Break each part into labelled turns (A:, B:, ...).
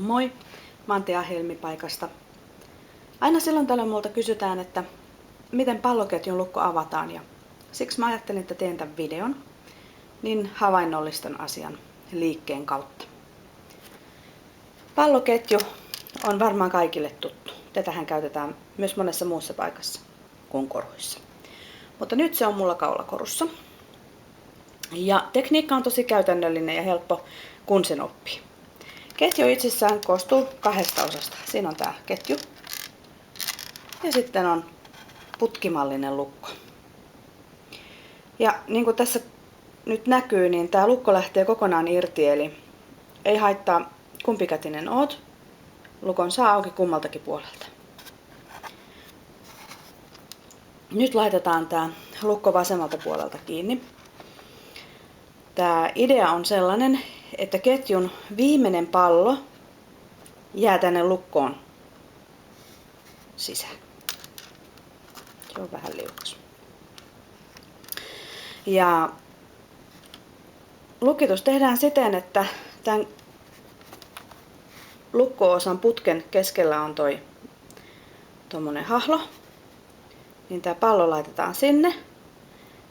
A: Moi, mä oon Tea Helmi-paikasta. Aina silloin tällöin multa kysytään, että miten palloketjun lukko avataan, ja siksi mä ajattelin, että teen tämän videon, niin havainnollistan asian liikkeen kautta. Palloketju on varmaan kaikille tuttu. Tätähän käytetään myös monessa muussa paikassa kuin koruissa. Mutta nyt se on mulla kaulakorussa. Ja tekniikka on tosi käytännöllinen ja helppo, kun sen oppii. Ketju itsessään koostuu kahdesta osasta. Siinä on tää ketju ja sitten on putkimallinen lukko. Ja niin kuin tässä nyt näkyy, niin tää lukko lähtee kokonaan irti, eli ei haittaa kumpikätinen oot. Lukon saa auki kummaltakin puolelta. Nyt laitetaan tää lukko vasemmalta puolelta kiinni. Tää idea on sellainen, että ketjun viimeinen pallo jää tänne lukkoon sisään. Se on vähän liukas. Ja lukitus tehdään siten, että tämän lukko-osan putken keskellä on tuommoinen hahlo. Niin tämä pallo laitetaan sinne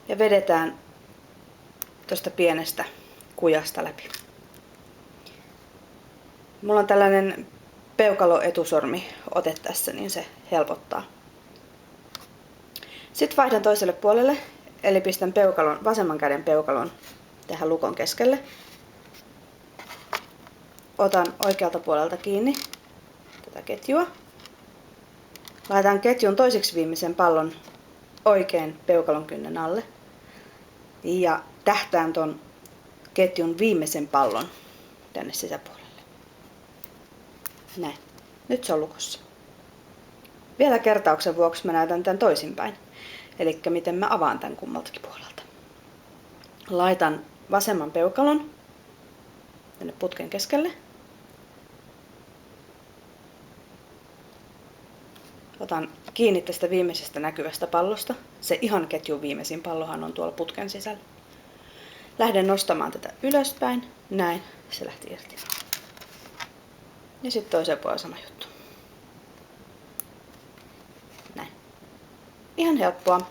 A: ja vedetään tuosta pienestä kujasta läpi. Mulla on tällainen peukalo-etusormi ote tässä, niin se helpottaa. Sitten vaihdan toiselle puolelle, eli pistän vasemman käden peukalon tähän lukon keskelle. Otan oikealta puolelta kiinni tätä ketjua. Laitan ketjun toiseksi viimeisen pallon oikein peukalon kynnen alle. Ja tähtään ton ketjun viimeisen pallon tänne sisäpuolelle. Näin. Nyt se on lukossa. Vielä kertauksen vuoksi mä näytän tämän toisinpäin. Eli miten mä avaan tämän kummaltakin puolelta. Laitan vasemman peukalon tänne putken keskelle. Otan kiinni tästä viimeisestä näkyvästä pallosta. Se ihan ketjun viimeisin pallohan on tuolla putken sisällä. Lähden nostamaan tätä ylöspäin. Näin. Se lähti irti. Ja sitten toiseen puolella sama juttu. Näin. Ihan helppoa.